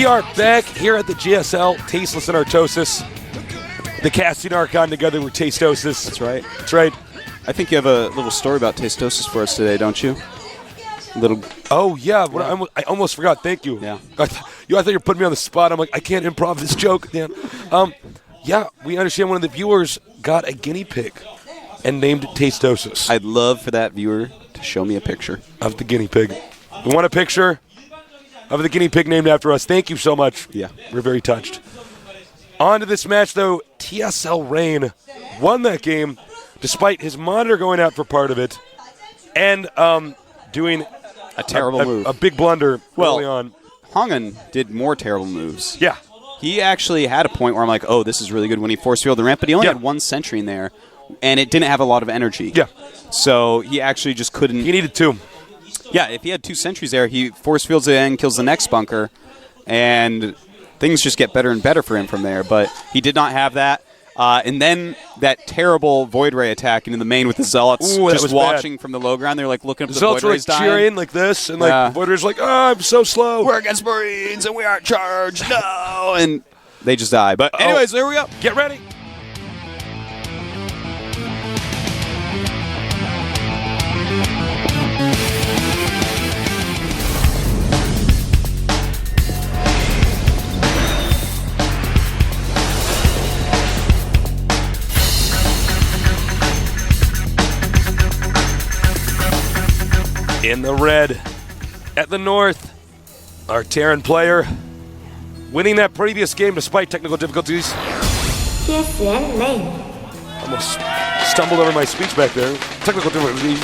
are back here at the GSL, Tasteless and Artosis. The casting archon together with Tastosis. That's right. That's right. I think you have a little story about Tastosis for us today, don't you? Oh, yeah. I almost forgot. Thank you. Yeah. I thought you were putting me on the spot. I'm like, I can't improv this joke. Damn. Yeah, we understand one of the viewers got a guinea pig and named it Tastosis. I'd love for that viewer to show me a picture of the guinea pig. We want a picture of the guinea pig named after us. Thank you so much. Yeah. We're very touched. On to this match, though. TSL Rain won that game despite his monitor going out for part of it and doing a terrible move. A big blunder early on. HongUn did more terrible moves. Yeah. He actually had a point where I'm like, oh, this is really good when he force fielded the ramp, but he only had one sentry in there, and it didn't have a lot of energy. Yeah. So he actually just couldn't. He needed two. Yeah, if he had two sentries there, he force fields it in, kills the next bunker, and things just get better and better for him from there. But he did not have that. And then that terrible Void Ray attack into the main with the Zealots just watching bad from the low ground. They're like looking up the Zealots Void Rays dying. Cheering like this, and like Void Ray's like, oh, I'm so slow. We're against Marines, and we aren't charged. No! And they just die. But anyways, there we go. Get ready. In the red, at the north, our Terran player winning that previous game despite technical difficulties. GSL lane. Almost stumbled over my speech back there. Technical difficulties.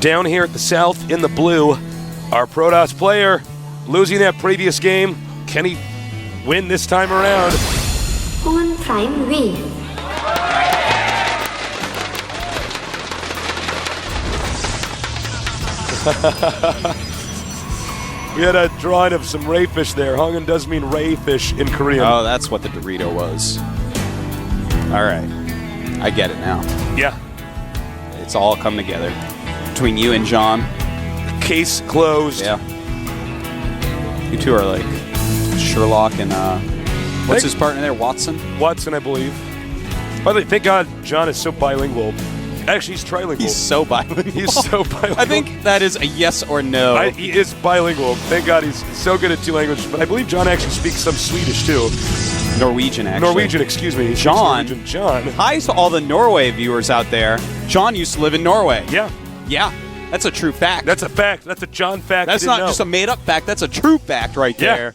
Down here at the south, in the blue, our Protoss player losing that previous game. Can he win this time around? HongUn Prime win. We had a drawing of some rayfish there. HongUn does mean rayfish in Korean. Oh, that's what the Dorito was. All right. I get it now. Yeah. It's all come together. Between you and John. Case closed. Yeah. You two are like Sherlock and, what's his partner there, Watson? Watson, I believe. By the way, thank God John is so bilingual. Actually, he's trilingual. He's so bilingual. He's so bilingual. I think that is a yes or no. He is bilingual. Thank God he's so good at two languages. But I believe John actually speaks some Swedish, too. Norwegian, actually. Norwegian, excuse me. John. John. Hi to all the Norway viewers out there. John used to live in Norway. Yeah. Yeah. That's a true fact. That's a fact. That's a John fact. That's not just a made-up fact. That's a true fact right there.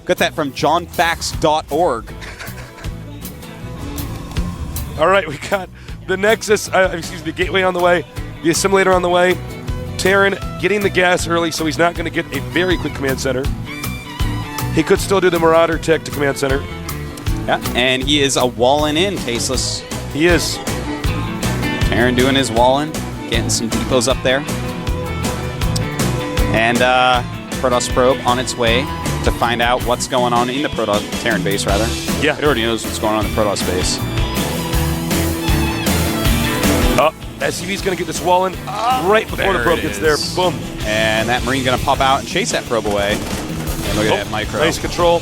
Got that from johnfacts.org. All right, we got the Nexus, the Gateway on the way, the Assimilator on the way. Terran getting the gas early, so he's not going to get a very quick command center. He could still do the Marauder tech to command center. Yeah, and he is a wallin' in, Tasteless. He is. Terran doing his wallin', getting some depots up there. And Protoss probe on its way to find out what's going on in the Terran base, rather. Yeah. It already knows what's going on in the Protoss base. SCV's going to get this wall in right before the probe gets there. Boom. And that Marine going to pop out and chase that probe away. And look at that micro. Nice control.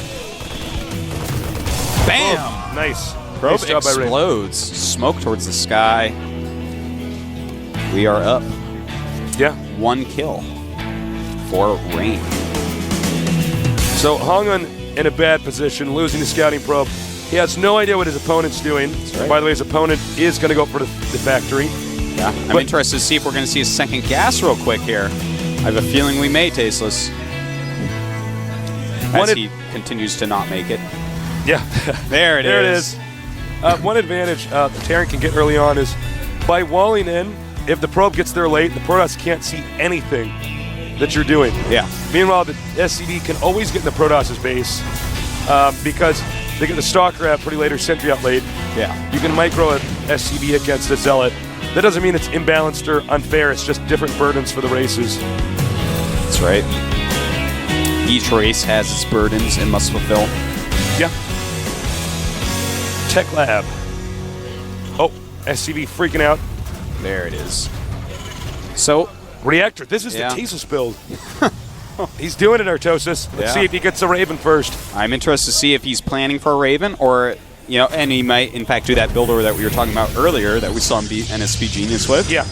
Bam! Oh, nice. Probe nice job explodes. Smoke towards the sky. We are up. Yeah. 1 kill for Rain. So HongUn in a bad position, losing the scouting probe. He has no idea what his opponent's doing. Right. By the way, his opponent is going to go for the factory. Yeah, I'm interested to see if we're going to see a second gas real quick here. I have a feeling we may, Tasteless. As he continues to not make it. Yeah. There it is. One advantage the Terran can get early on is by walling in, if the probe gets there late, the Protoss can't see anything that you're doing. Yeah. Meanwhile, the SCV can always get in the Protoss's base because they get the Stalker out pretty late or Sentry out late. Yeah. You can micro an SCV against a Zealot. That doesn't mean it's imbalanced or unfair. It's just different burdens for the races. That's right. Each race has its burdens it must fulfill. Yeah. Tech Lab. Oh, SCV freaking out. There it is. So, Reactor. This is the Tasteless build. He's doing it, Artosis. Let's see if he gets a Raven first. I'm interested to see if he's planning for a Raven or, and he might, in fact, do that build order that we were talking about earlier that we saw him beat NSP Genius with. Yeah.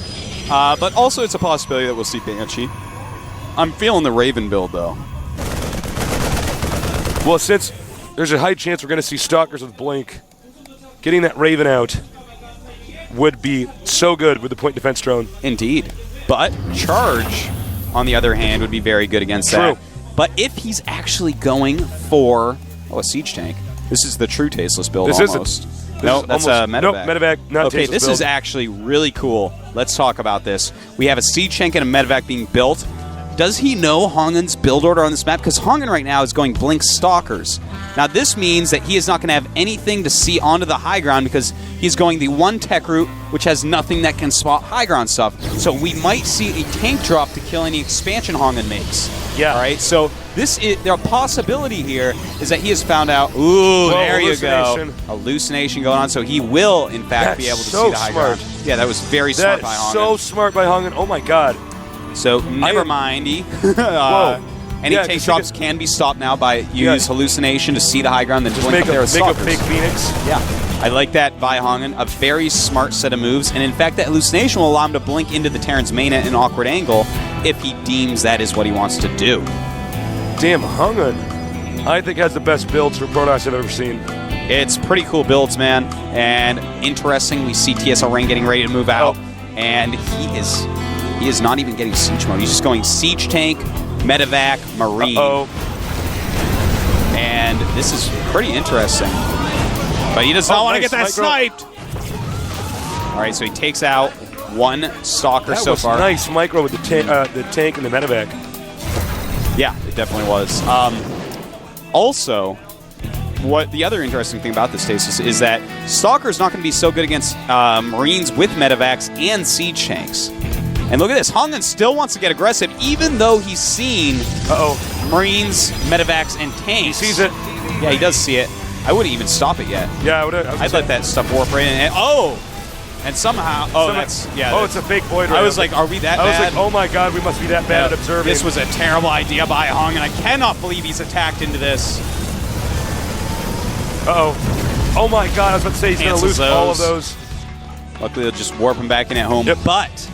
But also it's a possibility that we'll see Banshee. I'm feeling the Raven build, though. Well, since there's a high chance we're going to see Stalkers with Blink, getting that Raven out would be so good with the point defense drone. Indeed. But Charge, on the other hand, would be very good against that. But if he's actually going for a Siege Tank, this is the true Tasteless build almost. No, that's a Medevac. Nope, Medevac, not okay, Tasteless this build. is actually really cool. Let's talk about this. We have a Siege Tank and a Medevac being built. Does he know HongUn's build order on this map? Because HongUn right now is going Blink Stalkers. Now this means that he is not going to have anything to see onto the high ground because he's going the one tech route, which has nothing that can spot high ground stuff. So we might see a tank drop to kill any expansion HongUn makes. Yeah. All right. So the possibility here is that he has found out. Ooh, there you go. Hallucination going on. So he will, in fact, be able to see the high ground. Yeah, that was very smart by HongUn. So smart by HongUn. Oh my God. So never mind. Any tank drops can be stopped now by use hallucination to see the high ground, then just blink up there with make a Stalkers. fake Phoenix. Yeah, I like that by HongUn. A very smart set of moves, and in fact, that hallucination will allow him to blink into the Terran's main at an awkward angle if he deems that is what he wants to do. Damn, HongUn, I think has the best builds for Protoss I've ever seen. It's pretty cool builds, man, and interesting. We see TSL Rain getting ready to move out, and he is not even getting Siege mode. He's just going Siege Tank, Medevac, Marine. And this is pretty interesting. But he does not want to get that sniped. All right, so he takes out one Stalker so far. That was nice micro with the tank and the Medevac. Yeah, it definitely was. Also, what the other interesting thing about this Stasis is that Stalker is not going to be so good against Marines with Medevacs and Siege Tanks. And look at this. HongUn still wants to get aggressive, even though he's seen Marines, Medevacs, and tanks. He sees it. Yeah, he does see it. I wouldn't even stop it yet. Yeah, I'd let that stuff warp right in. And somehow... it's a fake void. I was like, are we that bad? I was like, oh my God, we must be that bad at observing. This was a terrible idea by HongUn. I cannot believe he's attacked into this. Oh my God, I was about to say he's going to lose all of those. Luckily, they'll just warp him back in at home. Yep. But...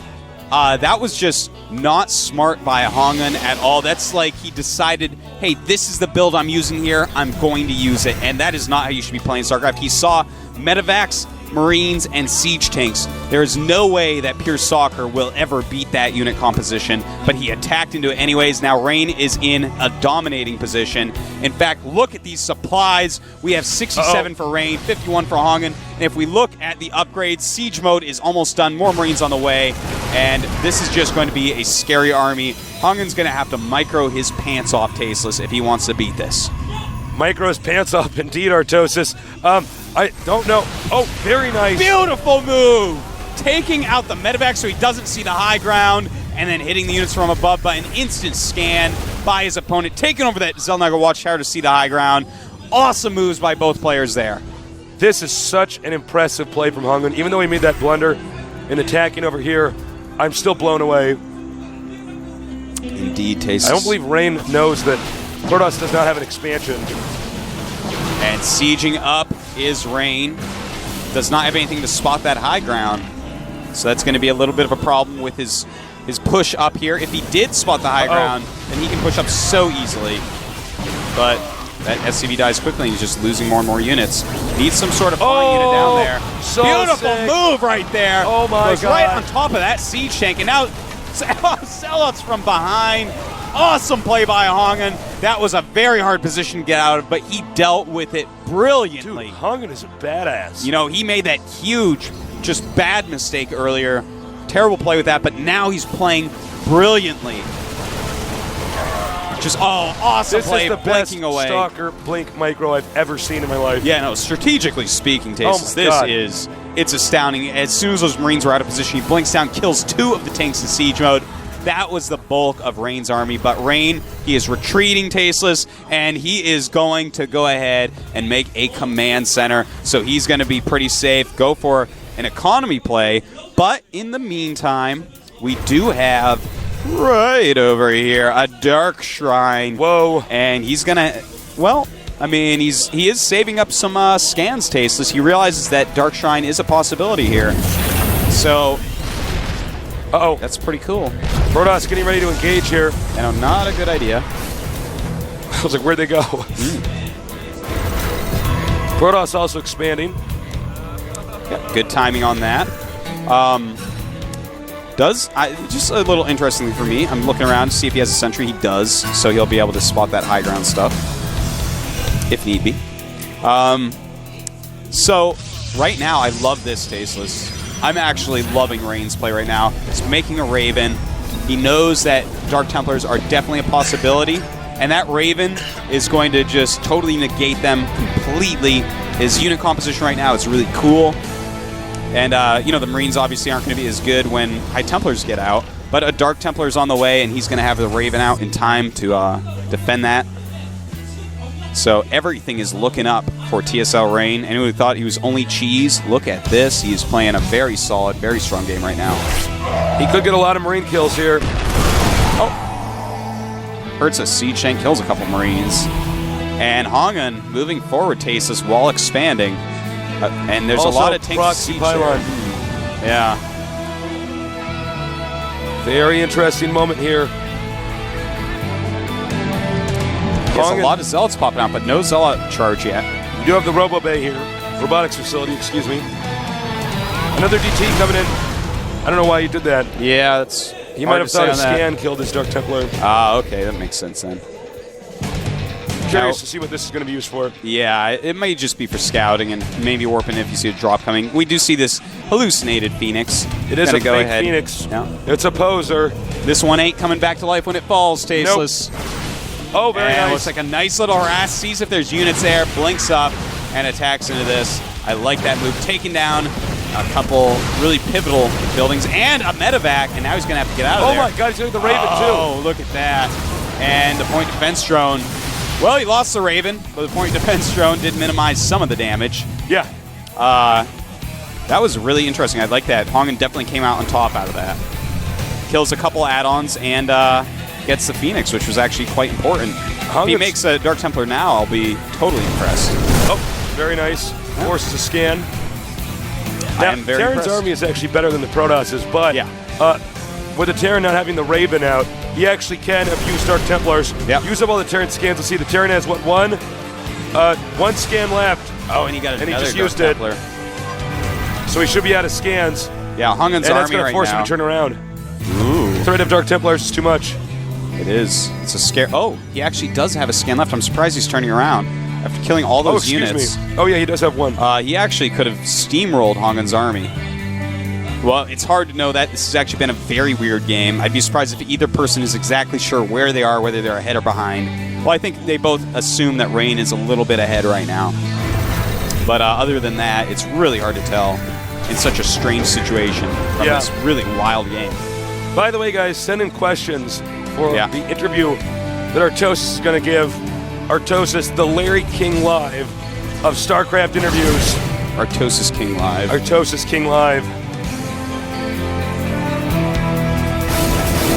that was just not smart by HongUn at all. That's like he decided, hey, this is the build I'm using here. I'm going to use it. And that is not how you should be playing StarCraft. He saw Medevacs, Marines, and Siege Tanks. There is no way that pure soccer will ever beat that unit composition, but he attacked into it anyways. Now Rain is in a dominating position. In fact, look at these supplies. We have 67 for Rain, 51 for HongUn. And if we look at the upgrades, Siege mode is almost done. More Marines on the way. And this is just going to be a scary army. HongUn's going to have to micro his pants off Tasteless if he wants to beat this. Micro his pants off, indeed, Artosis. I don't know. Oh, very nice. Beautiful move. Taking out the Medevac so he doesn't see the high ground, and then hitting the units from above by an instant scan by his opponent. Taking over that Zelnaga Watchtower to see the high ground. Awesome moves by both players there. This is such an impressive play from HongUn. Even though he made that blunder in attacking over here, I'm still blown away. Indeed, Tasteless. I don't believe Rain knows that Protoss does not have an expansion. And sieging up is Rain. Does not have anything to spot that high ground. So that's going to be a little bit of a problem with his push up here. If he did spot the high ground, then he can push up so easily. But that SCV dies quickly and he's just losing more and more units. Needs some sort of flying unit down there. So beautiful sick. Move right there. Oh my Goes God. right on top of that siege tank. And now sellouts from behind. Awesome play by HongUn. That was a very hard position to get out of, but he dealt with it brilliantly. Dude, HongUn is a badass. You know, he made that huge, just bad mistake earlier. Terrible play with that, but now he's playing brilliantly. Just, awesome play, blinking away. This is the best away. Stalker Blink micro I've ever seen in my life. Yeah, no, strategically speaking, Tasteless, it's astounding. As soon as those Marines were out of position, he blinks down, kills 2 of the tanks in siege mode. That was the bulk of Rain's army, but Rain, he is retreating Tasteless, and he is going to go ahead and make a command center, so he's going to be pretty safe, go for an economy play, but in the meantime, we do have right over here. A Dark Shrine. Whoa. And he's going to, well, I mean, he is saving up some scans, Tasteless. He realizes that Dark Shrine is a possibility here. So, that's pretty cool. Protoss getting ready to engage here. And not a good idea. I was like, where'd they go? Protoss also expanding. Yeah, good timing on that. Just a little interesting for me, I'm looking around to see if he has a sentry. He does, so he'll be able to spot that high ground stuff if need be. So right now, I love this Tasteless. I'm actually loving Rain's play right now. He's making a Raven. He knows that Dark Templars are definitely a possibility, and that Raven is going to just totally negate them completely. His unit composition right now is really cool. And, the Marines obviously aren't going to be as good when High Templars get out, but a Dark Templar is on the way, and he's going to have the Raven out in time to defend that. So everything is looking up for TSL Rain. Anyone who thought he was only cheese, look at this. He's playing a very solid, very strong game right now. He could get a lot of Marine kills here. Oh. Hurts a Siege Tank, kills a couple Marines. And HongUn moving forward, Tasteless, while expanding. And there's also a lot of tanks proxy siege pylon. there. Yeah. Very interesting moment here. There's a lot of Zealots popping out, but no Zealot charge yet. You do have the Robo Bay here. Robotics facility, excuse me. Another DT coming in. I don't know why you did that. Yeah, that's He might have thought a scan killed his Dark Templar. Ah, okay, that makes sense then. Curious to see what this is going to be used for. Yeah, it may just be for scouting and maybe warping if you see a drop coming. We do see this hallucinated Phoenix. It is a fake Phoenix. Yeah. It's a poser. This one ain't coming back to life when it falls, Tasteless. Nope. Oh, very and nice. looks like a nice little harass. Sees if there's units there, blinks up, and attacks into this. I like that move. Taking down a couple really pivotal buildings and a medevac, and now he's going to have to get out of there. Oh my god, he's doing the Raven too. Oh, look at that. And the point defense drone. Well, he lost the Raven, but the point defense drone did minimize some of the damage. Yeah. That was really interesting. I like that. HongUn definitely came out on top out of that. Kills a couple add-ons and gets the Phoenix, which was actually quite important. If he makes a Dark Templar now, I'll be totally impressed. Oh, very nice. Forces a scan. I Now, am very Terran's impressed. army is actually better than the Protoss's, but with the Terran not having the Raven out, he actually can abuse Dark Templars. Yep. Use up all the Terran scans. Let's see, the Terran has, what, one scan left. Oh, and he got another he just Dark used Templar. it. So he should be out of scans. Yeah, HongUn's And that's army going to right force now. him to turn around. Ooh. The threat of Dark Templars is too much. It is. It's a scare. Oh, he actually does have a scan left. I'm surprised he's turning around after killing all those units. Me. Oh, yeah, he does have one. He actually could have steamrolled HongUn's army. Well, it's hard to know that. This has actually been a very weird game. I'd be surprised if either person is exactly sure where they are, whether they're ahead or behind. Well, I think they both assume that Rain is a little bit ahead right now. But other than that, it's really hard to tell in such a strange situation from this really wild game. By the way, guys, send in questions for the interview that Artosis is going to give. Artosis, the Larry King Live of StarCraft interviews. Artosis King Live. Artosis King Live.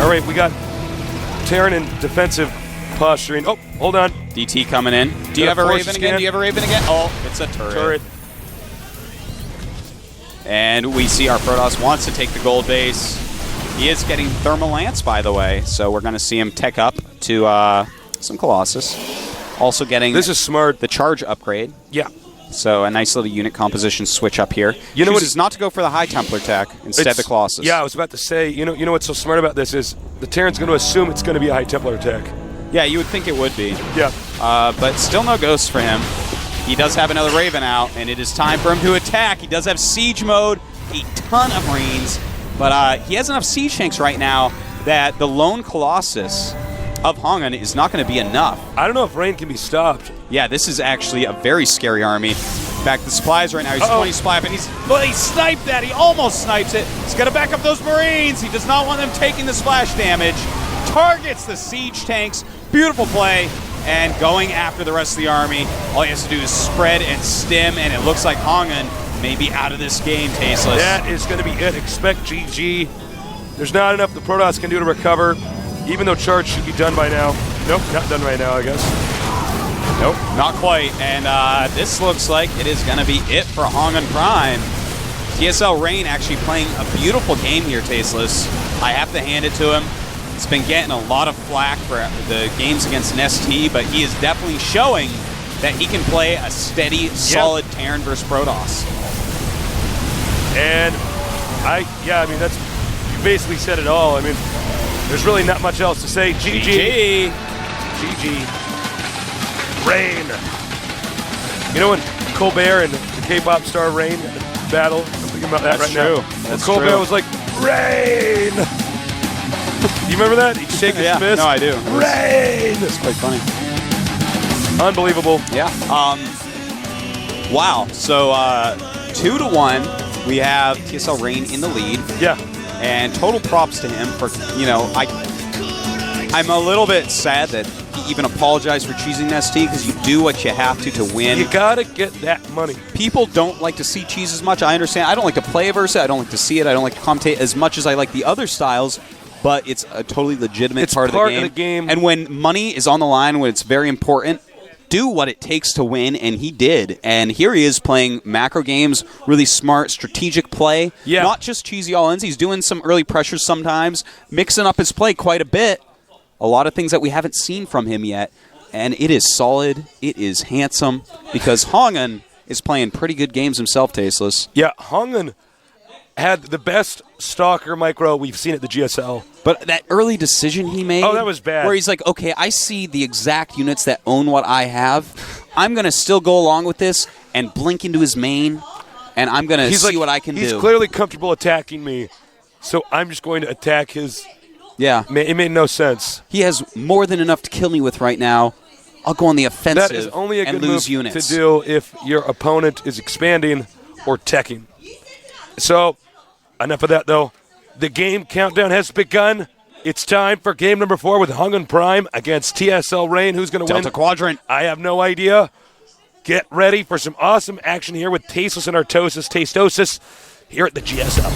All right, we got Terran in defensive posturing. Oh, hold on. DT coming in. Do you have a Raven again? Do you have a Raven again? Oh, it's a turret. And we see our Protoss wants to take the gold base. He is getting Thermal Lance, by the way, so we're going to see him tech up to some Colossus. Also getting this is smart. The charge upgrade. Yeah. So a nice little unit composition switch up here. You know what is not to go for the High Templar tech instead the Colossus. Yeah, I was about to say, you know what's so smart about this is the Terran's going to assume it's going to be a High Templar attack. Yeah, you would think it would be. Yeah. But still no ghosts for him. He does have another Raven out, and it is time for him to attack. He does have siege mode, a ton of Marines, but he has enough siege tanks right now that the lone Colossus of HongUn is not going to be enough. I don't know if Rain can be stopped. Yeah, this is actually a very scary army. In fact, the supplies right now, he's 20 supply up, and he sniped that. He almost snipes it. He's got to back up those Marines. He does not want them taking the splash damage. Targets the siege tanks. Beautiful play. And going after the rest of the army. All he has to do is spread and stim, and it looks like HongUn may be out of this game, Tasteless. That is going to be it. Expect GG. There's not enough the Protoss can do to recover, even though charge should be done by now. Nope, not done right now, I guess. Nope, not quite. And this looks like it is going to be it for HongUn Prime. GSL Rain actually playing a beautiful game here, Tasteless. I have to hand it to him. He's been getting a lot of flack for the games against an ST, but he is definitely showing that he can play a steady, solid Terran versus Protoss. And I mean, that's, you basically said it all. I mean, there's really not much else to say. GG. GG. Rain. You know when Colbert and the K-pop star Rain battle? I'm thinking about that right now. That's Colbert true. was like, Rain! You remember that? He'd shake his fist. No, I do. Rain! It's quite funny. Unbelievable. Yeah. Wow. So 2-1. We have TSL Rain in the lead. Yeah. And total props to him for, I'm a little bit sad that he even apologized for choosing ST because you do what you have to win. You gotta get that money. People don't like to see cheese as much. I understand. I don't like to play versus it. I don't like to see it. I don't like to commentate as much as I like the other styles, but it's a totally legitimate part of the game. And when money is on the line, when it's very important, do what it takes to win, and he did. And here he is playing macro games, really smart, strategic play. Yeah. Not just cheesy all-ins. He's doing some early pressures sometimes, mixing up his play quite a bit. A lot of things that we haven't seen from him yet. And it is solid. It is handsome. Because HongUn is playing pretty good games himself, Tasteless. Yeah, HongUn had the best stalker micro we've seen at the GSL. But that early decision he made... Oh, that was bad. Where he's like, okay, I see the exact units that own what I have. I'm going to still go along with this and blink into his main, and I'm going to see what I can do. He's clearly comfortable attacking me, so I'm just going to attack his... Yeah. It made no sense. He has more than enough to kill me with right now. I'll go on the offensive that is only a and good lose move units. to do if your opponent is expanding or teching. So, enough of that, though. The game countdown has begun. It's time for game number 4 with HongUn Prime against TSL Rain. Who's going to win? Delta Quadrant. I have no idea. Get ready for some awesome action here with Tasteless and Artosis, Tastosis, here at the GSL.